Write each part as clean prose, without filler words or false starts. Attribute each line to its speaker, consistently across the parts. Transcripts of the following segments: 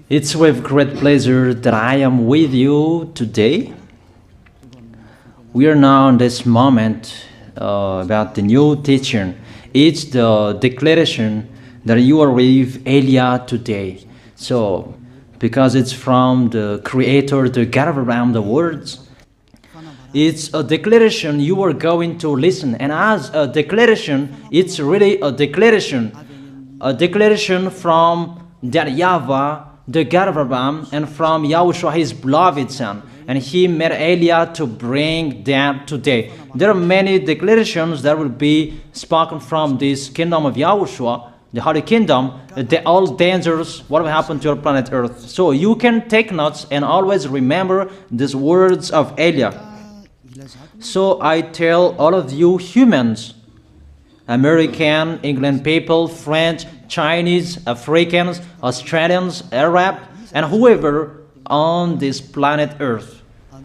Speaker 1: It's with great pleasure that I am with you today. We are now in this moment about the new teaching. It's the declaration that you are with Elia today. So, because it's from the Creator, the God of around the words, it's a declaration you are going to listen. And as a declaration, it's really a declaration from that YAHVAH, the God of Abraham, and from YAHOSHUAH, his beloved son. And he made Elia to bring them today. There are many declarations that will be spoken from this kingdom of YAHOSHUAH, the Holy Kingdom. They're all dangerous. What will happen to your planet Earth? So you can take notes and always remember these words of Elia. So I tell all of you humans, American, England people, French, Chinese, Africans, Australians, Arab, and whoever on this planet Earth,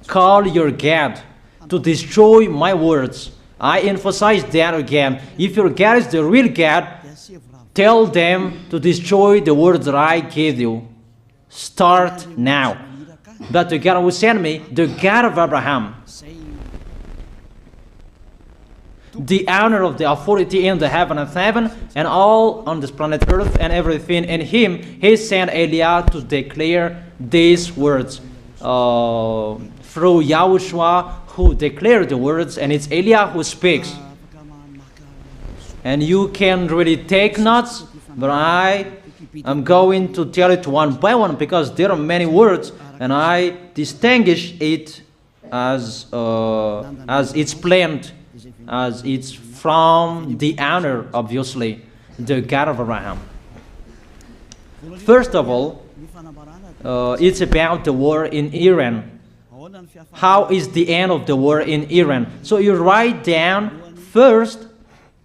Speaker 1: call your God to destroy my words. I emphasize that again. If your God is the real God, tell them to destroy the words that I gave you. Start now. But the God who sent me, the God of Abraham, the honor of the authority in the heaven and heaven, and all on this planet Earth and everything in him, he sent Elia to declare these words through YAHOSHUAH, who declared the words, and it's Elia who speaks. And you can really take notes, but I am going to tell it one by one because there are many words, and I distinguish it as it's planned, as it's from the honor, obviously, the God of Abraham. First of all, it's about the war in Iran. How is the end of the war in Iran? So you write down first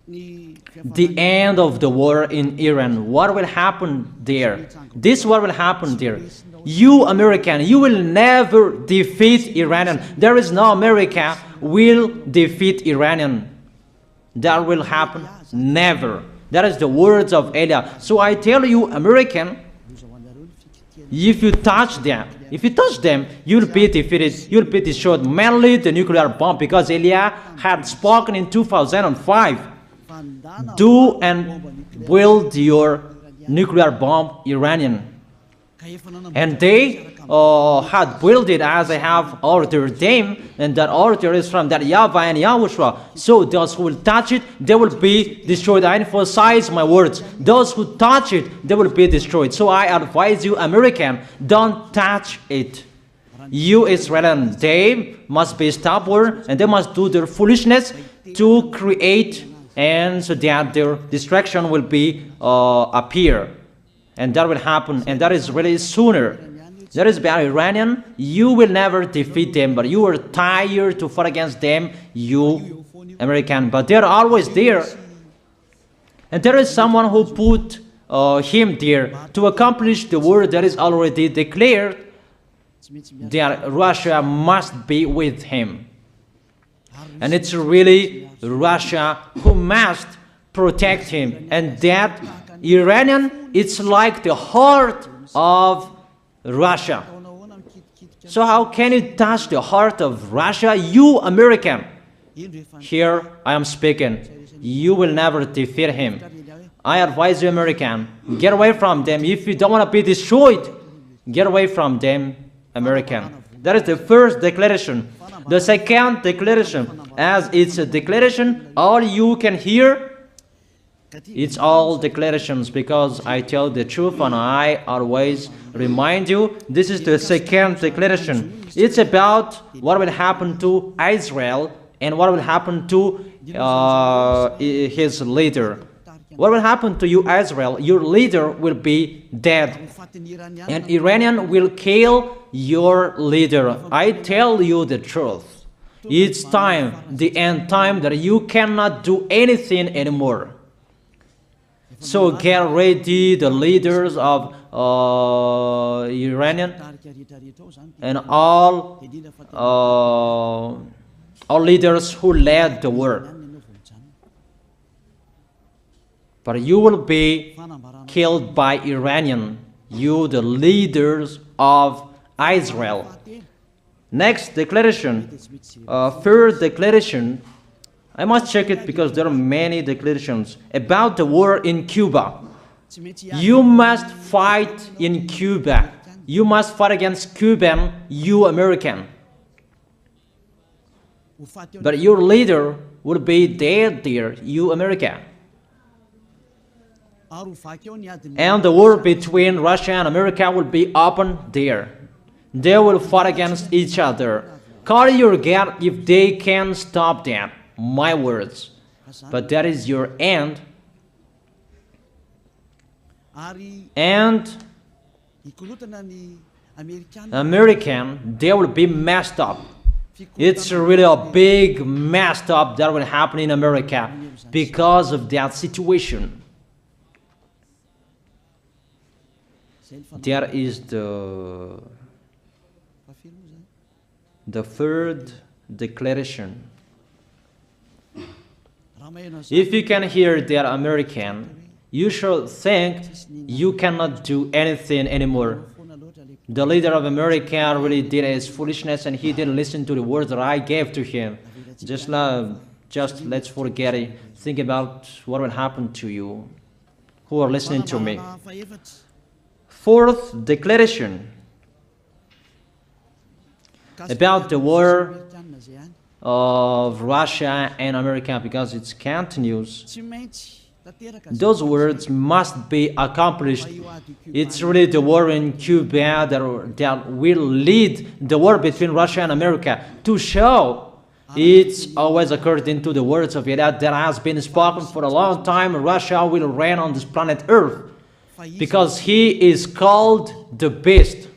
Speaker 1: the end of the war in Iran. What will happen there? This what will happen there. You American, you will never defeat Iranian. There is no America will defeat Iranian. That will happen never. That is the words of Elia. So I tell you, American, if you touch them, you'll be defeated, you'll be destroyed. Mainly the nuclear bomb, because Elia had spoken in 2005. Do and build your nuclear bomb, Iranian. And they had built it as I have ordered them, and that order is from that YAHVAH and YAHOSHUAH. So those who will touch it, they will be destroyed. I emphasize my words. Those who touch it, they will be destroyed. So I advise you, American, don't touch it. You Israelis, they must be stubborn, and they must do their foolishness to create, and so that their destruction will be appear. And that will happen, and that is really sooner. That is about Iranian. You will never defeat them, but you are tired to fight against them, you American. But they're always there. And there is someone who put him there to accomplish the word that is already declared, that Russia must be with him. And it's really Russia who must protect him. And that Iranian, it's like the heart of Russia. So how can you touch the heart of Russia? You American. Here I am speaking. You will never defeat him. I advise you, American, get away from them. If you don't want to be destroyed, get away from them, American. That is the first declaration. The second declaration, as it's a declaration, all you can hear, it's all declarations, because I tell the truth and I always remind you, this is the second declaration. It's about what will happen to Israel and what will happen to his leader. What will happen to you, Israel? Your leader will be dead, and Iranian will kill your leader. I tell you the truth. It's time, the end time, that you cannot do anything anymore. So get ready, the leaders of Iranian and all leaders who led the war. But you will be killed by Iranian. you the leaders of Israel. Next declaration, third declaration, I must check it because there are many declarations about the war in Cuba. You must fight in Cuba. You must fight against Cuban, you American. But your leader will be dead there, you America. And the war between Russia and America will be open there. They will fight against each other. Call your God if they can stop that. My words. But that is your end. And American, they will be messed up. It's really a big messed up that will happen in America because of that situation. That is the third declaration. If you can hear that American, you should think you cannot do anything anymore. The leader of America really did his foolishness and he didn't listen to the words that I gave to him. Just let's forget it. Think about what will happen to you who are listening to me. Fourth declaration about the war of Russia and America, because it continues. Those words must be accomplished. It's really the war in Cuba that will lead the war between Russia and America to show it's always according to the words of YAH that has been spoken for a long time. Russia will reign on this planet Earth because he is called the beast,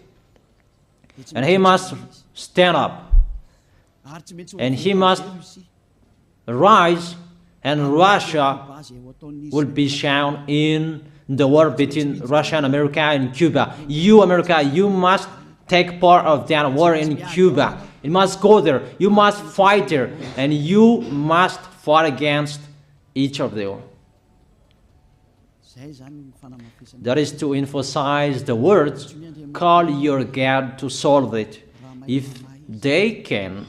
Speaker 1: and he must stand up and he must rise, and Russia will be shown in the war between Russia and America and Cuba. You, America, you must take part of that war in Cuba. You must go there. You must fight there. And you must fight against each of them. That is to emphasize the words, call your God to solve it. If they can,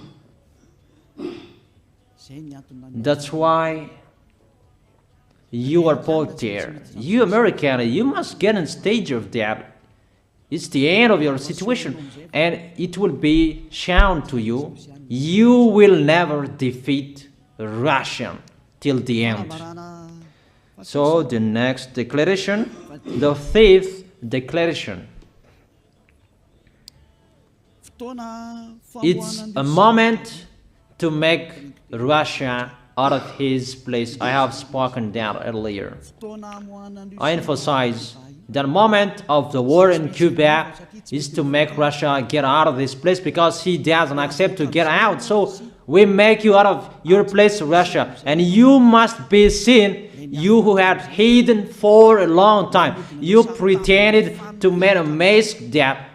Speaker 1: that's why you are put there. You American, you must get in stage of that. It's the end of your situation, and it will be shown to you. You will never defeat Russia till the end. So the next declaration, the fifth declaration. It's a moment to make Russia out of his place. I have spoken that earlier. I emphasize the moment of the war in Cuba is to make Russia get out of this place because he doesn't accept to get out. So we make you out of your place, Russia, and you must be seen. You who had hidden for a long time, you pretended to make a mask that,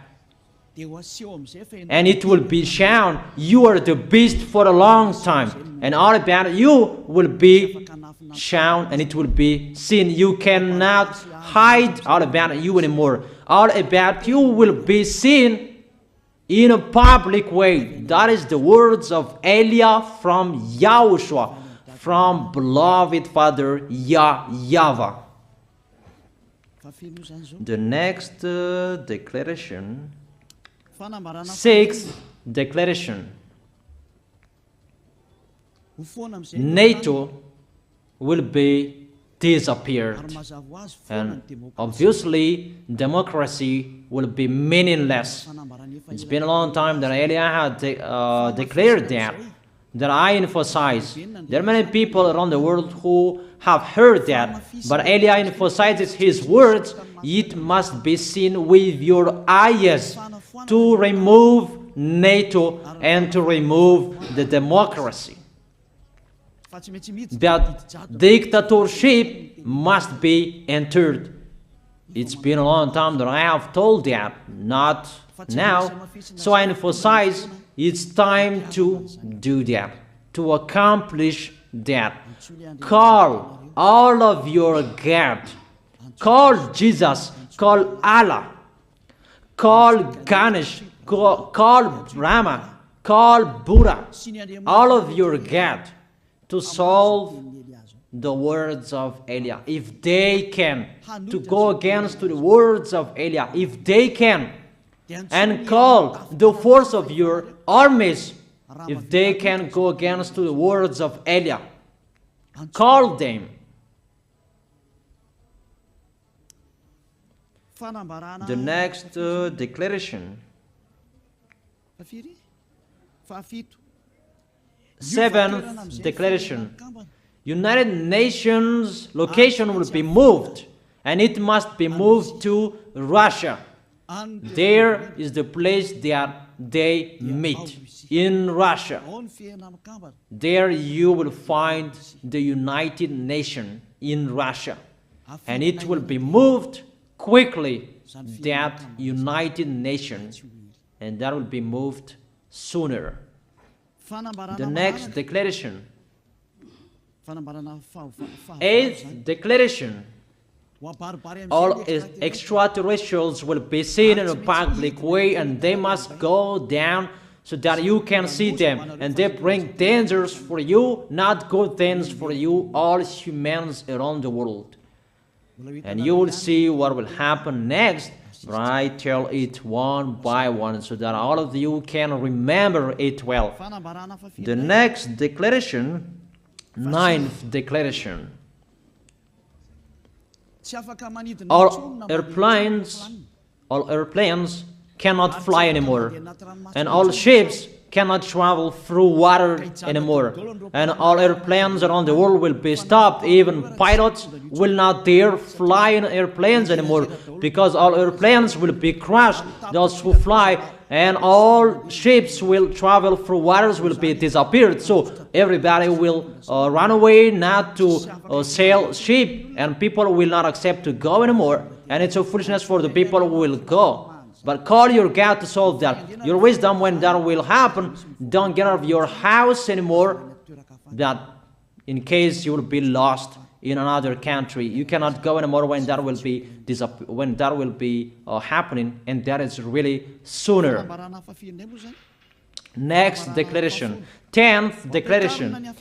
Speaker 1: and it will be shown you are the beast for a long time, and all about you will be shown and it will be seen. You cannot hide all about you anymore. All about you will be seen in a public way. That is the words of Elia from YAHOSHUAH, from beloved Father YAHVAH. The next declaration, sixth declaration. NATO will be disappeared, and obviously democracy will be meaningless. It's been a long time that Elia had declared that I emphasize. There are many people around the world who have heard that, but Elia emphasizes his words. It must be seen with your eyes to remove NATO and to remove the democracy. That dictatorship must be entered. It's been a long time that I have told that, not now. So I emphasize it's time to do that, to accomplish that. Call all of your God. Call Jesus. Call Allah. call Ganesh, call Brahma, call Buddha, all of your God, to solve the words of Eliah. If they can, to go against the words of Eliah, if they can, and call the force of your armies, if they can go against the words of Eliah, call them. The next declaration, 7th declaration, United Nations location will be moved, and it must be moved to Russia. There is the place that they meet, in Russia. There you will find the United Nations in Russia, and it will be moved quickly, that United Nations, and that will be moved sooner. The next declaration, 8th declaration, all extraterrestrials will be seen in a public way, and they must go down so that you can see them, and they bring dangers for you, not good things for you, all humans around the world. And you will see what will happen next, but I tell it one by one so that all of you can remember it well. The next declaration, 9th declaration, all airplanes cannot fly anymore, and all ships cannot travel through water anymore, and all airplanes around the world will be stopped. Even pilots will not dare fly in airplanes anymore, because all airplanes will be crashed, those who fly, and all ships will travel through waters will be disappeared. So everybody will run away not to sail ship, and people will not accept to go anymore, and it's a foolishness for the people who will go. But call your God to solve that. Your wisdom when that will happen. Don't get out of your house anymore, that in case you will be lost in another country. You cannot go anymore when that will be happening, and that is really sooner. Next declaration, 10th declaration,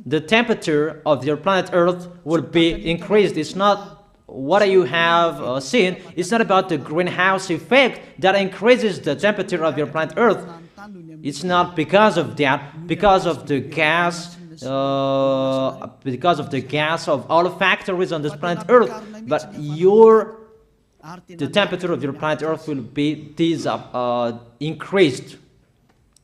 Speaker 1: the temperature of your planet Earth will be increased. It's not what you have seen. It's not about the greenhouse effect that increases the temperature of your planet Earth. It's not because of that, because of the gas, of all factories on this planet Earth. But the temperature of your planet Earth will be increased,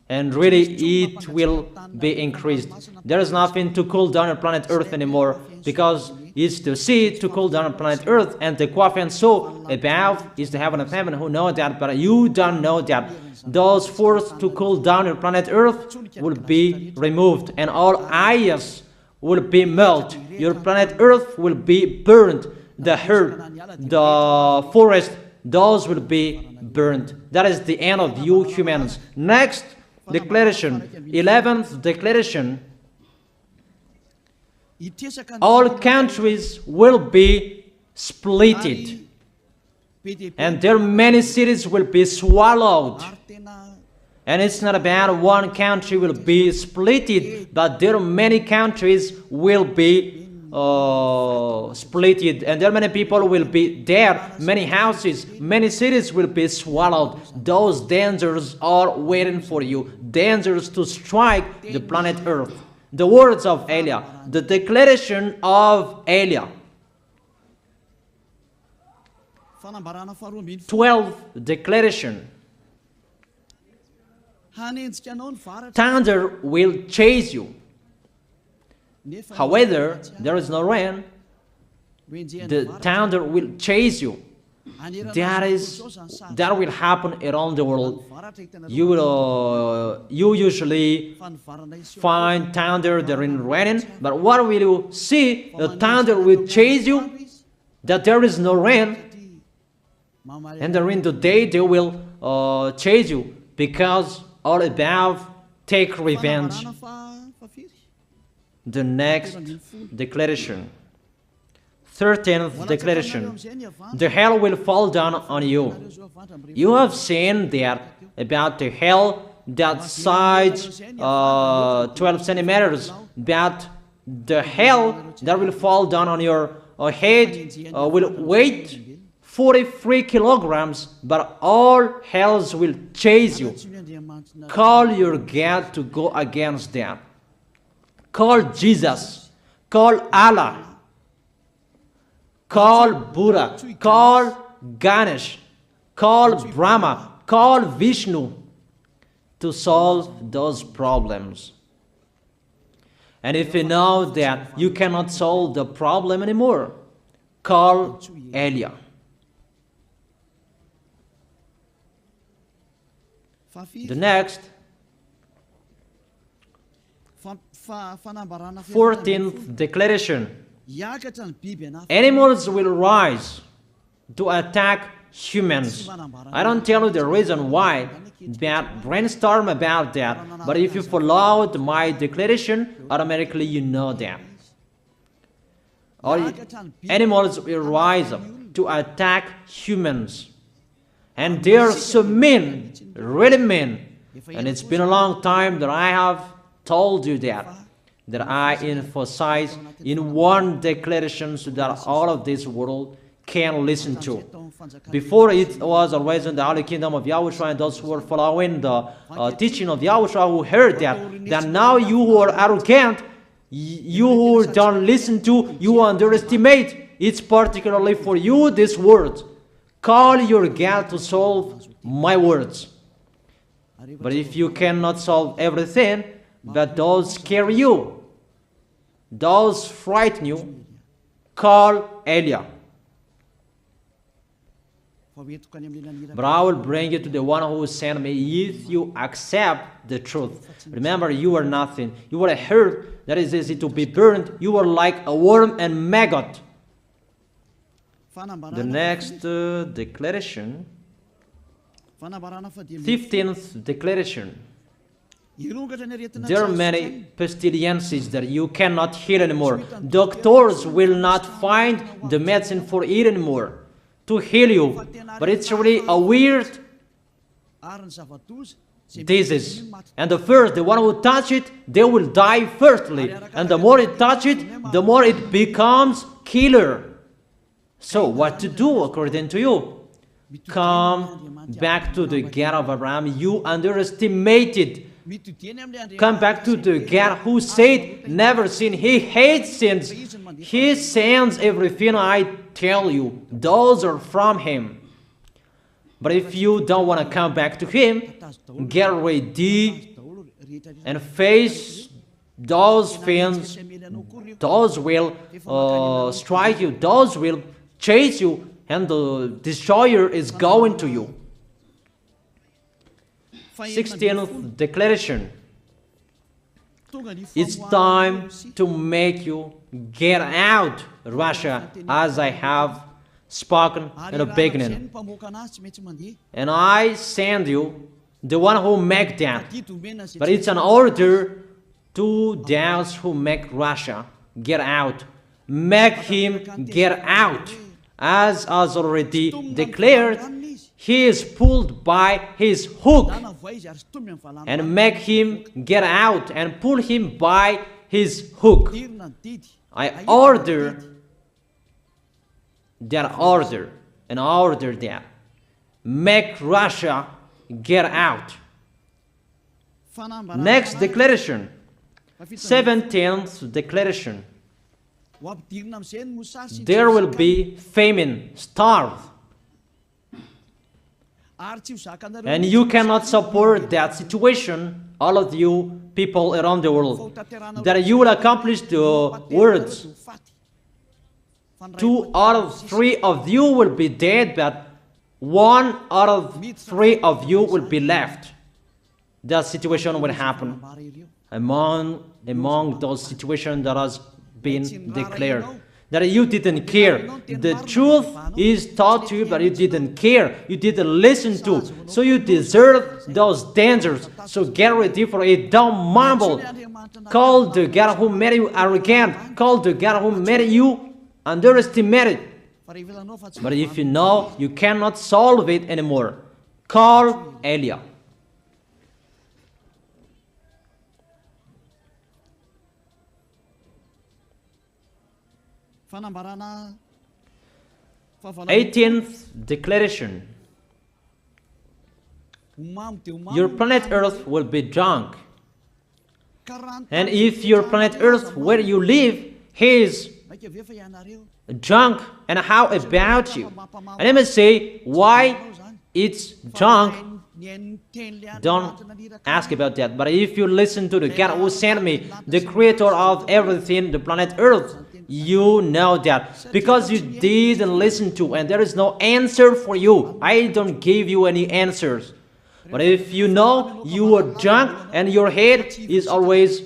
Speaker 1: and really it will be increased. There is nothing to cool down your planet Earth anymore, because it's the sea to cool down planet Earth, and the Qaf and so above is the heaven of heaven. Who know that? But you don't know that. Those forces to cool down your planet Earth will be removed, and all ice will be melted. Your planet Earth will be burned. The earth, the forest, those will be burned. That is the end of you humans. Next declaration, 11th declaration, all countries will be splitted, and their many cities will be swallowed. And it's not about one country will be splitted, but there are many countries will be splitted, and there are many people will be there, many houses, many cities will be swallowed. Those dangers are waiting for you, dangers to strike the planet Earth. The words of Eliah, the declaration of Eliah. 12th declaration. Thunder will chase you. However, there is no rain. The thunder will chase you. That will happen around the world. You usually find thunder during raining, but what will you see? The thunder will chase you, that there is no rain, and during the day they will chase you, because all above take revenge. The next declaration, 13th declaration. The hell will fall down on you. You have seen that about the hell that size 12 centimeters, but the hell that will fall down on your head will weight 43 kilograms, but all hells will chase you. Call your God to go against them. Call Jesus. Call Allah. Call Buddha. Call Ganesh. Call Brahma. Call Vishnu to solve those problems. And if you know that you cannot solve the problem anymore, call YAH. The next, 14th declaration. Animals will rise to attack humans. I don't tell you the reason why, but brainstorm about that. But if you followed my declaration, automatically you know that. All animals will rise up to attack humans. And they are so mean, really mean. And it's been a long time that I have told you that I emphasize in one declaration so that all of this world can listen to. Before it was always in the Holy Kingdom of YAHOSHUAH, and those who were following the teaching of YAHOSHUAH who heard that now you who are arrogant, you who don't listen to, you underestimate. It's particularly for you, this word. Call your God to solve my words. But if you cannot solve everything, but those scare you, those frighten you, call YAH. But I will bring you to the one who sent me if you accept the truth. Remember, you are nothing. You are a herb that is easy to be burned. You are like a worm and maggot. The next declaration, 15th declaration. There are many pestilences that you cannot heal anymore. Doctors will not find the medicine for it anymore to heal you. But it's really a weird disease. And the one who touch it, they will die firstly. And the more it touch it, the more it becomes killer. So what to do according to you? Come back to the God of Abraham. You underestimated. Come back to the God who said, never sin. He hates sins. He sends everything I tell you. Those are from Him. But if you don't want to come back to Him, get ready and face those things. Those will strike you. Those will chase you, and the destroyer is going to you. 16th declaration. It's time to make you get out, Russia, as I have spoken in the beginning. And I send you the one who make that. But it's an order to those who make Russia get out. Make him get out. As already declared, he is pulled by his hook, and make him get out and pull him by his hook. I order that. Make Russia get out. Next declaration, 17th declaration. There will be famine, starve. And you cannot support that situation, all of you people around the world, that you will accomplish the words. 2 out of 3 of you will be dead, but 1 out of 3 of you will be left. That situation will happen among those situations that has been declared. That you didn't care. The truth is taught to you, but you didn't care. You didn't listen to. So you deserve those dangers. So get ready for it. Don't mumble. Call the God who made you arrogant. Call the God who made you underestimate it. But if you know you cannot solve it anymore, call YAH. Eighteenth declaration. Your planet Earth will be drunk. And if your planet Earth where you live is drunk, and how about you? And let me say why it's drunk. Don't ask about that. But if you listen to the God who sent me, the creator of everything, the planet Earth, you know that. Because you didn't listen to, and there is no answer for you. I don't give you any answers. But if you know you are drunk and your head is always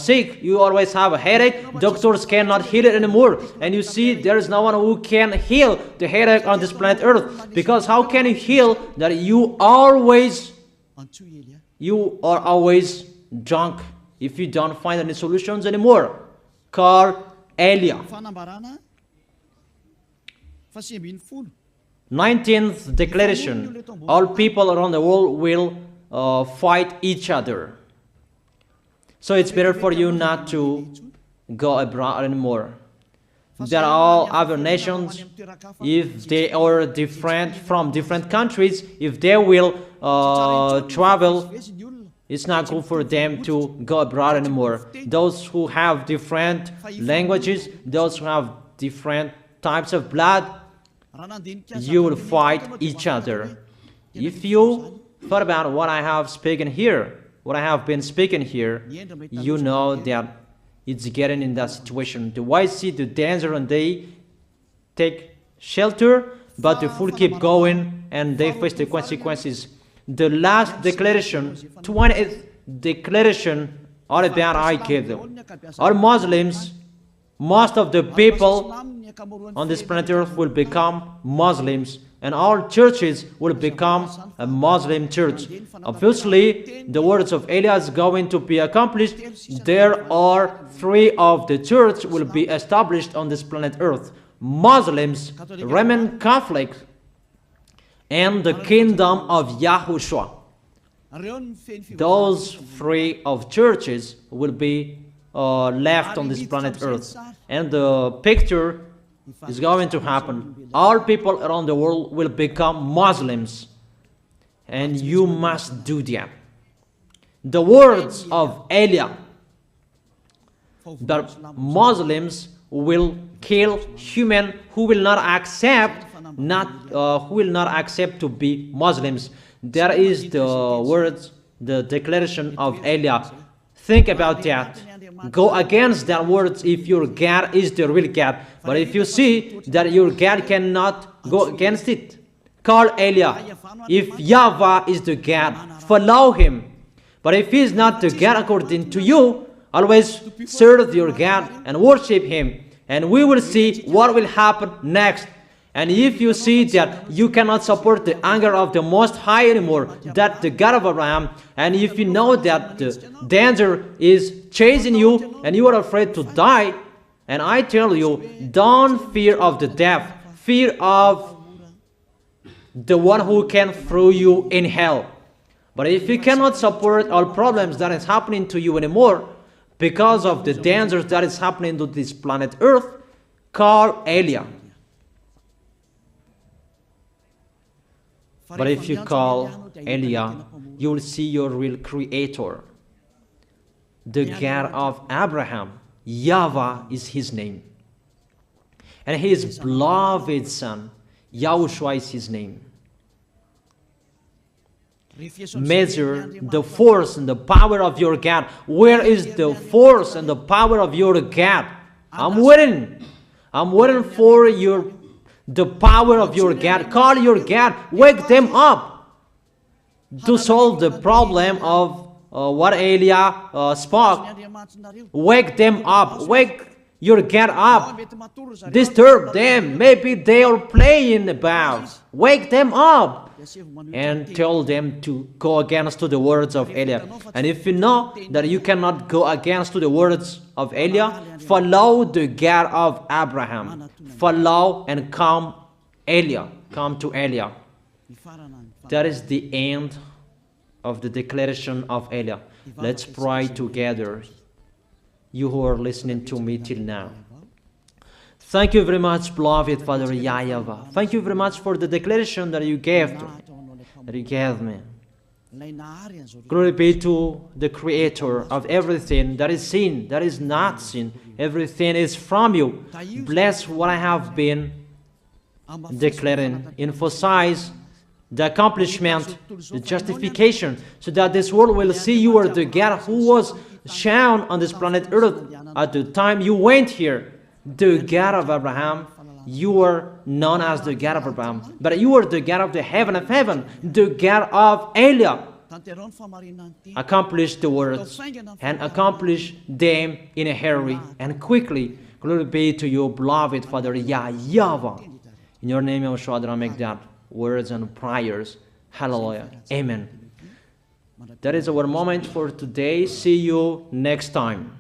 Speaker 1: sick, you always have a headache, doctors cannot heal it anymore. And you see there is no one who can heal the headache on this planet Earth. Because how can you heal that you are always drunk if you don't find any solutions anymore? Call YAH. 19th declaration. All people around the world will fight each other. So it's better for you not to go abroad anymore. There are all other nations, if they are different from different countries, if they will travel, it's not good for them to go abroad anymore. Those who have different languages, those who have different types of blood, you will fight each other. If you thought about what I have spoken here, what I have been speaking here, you know that it's getting in that situation. The wise see the danger and they take shelter, but the fool keep going and they face the consequences. The last declaration, 20th declaration, all about Al-Qaeda. All Muslims, most of the people on this planet Earth will become Muslims, and all churches will become a Muslim church. Obviously, the words of YAH is going to be accomplished. There are 3 of the church will be established on this planet Earth: Muslims, Roman Catholics, and the kingdom of YAHOSHUAH. Those 3 of churches will be left on this planet Earth, and the picture is going to happen. All people around the world will become Muslims, and you must do that. The words of YAH, that Muslims will kill human who will not accept to be Muslims. That is the words, the declaration of YAH. Think about that. Go against that words if your God is the real God. But if you see that your God cannot go against it, call YAH. If YAHVAH is the God, follow him. But if he is not the God according to you, always serve your God and worship him. And we will see what will happen next. And if you see that you cannot support the anger of the Most High anymore, that the God of Abraham, and if you know that the danger is chasing you and you are afraid to die, and I tell you, don't fear of the death, fear of the one who can throw you in hell. But if you cannot support all problems that is happening to you anymore, because of the dangers that is happening to this planet Earth, call YAH. But if you call YAH, you will see your real creator, the God of Abraham. YAHVAH is his name. And his beloved son, YAHOSHUAH is his name. Measure the force and the power of your God. Where is the force and the power of your God? I'm waiting. I'm waiting for the power of your God. Call your God. Wake them up to solve the problem of what YAH spoke. Wake them up. Wake your God up. Disturb them. Maybe they are playing about. Wake them up and tell them to go against to the words of YAH. And if you know that you cannot go against to the words of Eliah, follow the God of Abraham. Follow and come Eliah. Come to Eliah. That is the end of the declaration of Eliah. Let's pray together. You who are listening to me till now. Thank you very much, beloved Father YAHVAH. Thank you very much for the declaration that you gave to me, that you gave me. Glory be to the Creator of everything that is seen, that is not seen. Everything is from you. Bless what I have been declaring. Emphasize the accomplishment, the justification, so that this world will see you are the God who was shown on this planet Earth at the time you went here. The God of Abraham, you are known as the God of Abraham, but you are the God of the heaven of heaven, the God of Eliah. Accomplish the words and accomplish them in a hurry and quickly. Glory be to you, beloved Father YAHVAH. In your name, YAHOSHUAH, that I make that words and prayers. Hallelujah. Amen. That is our moment for today. See you next time.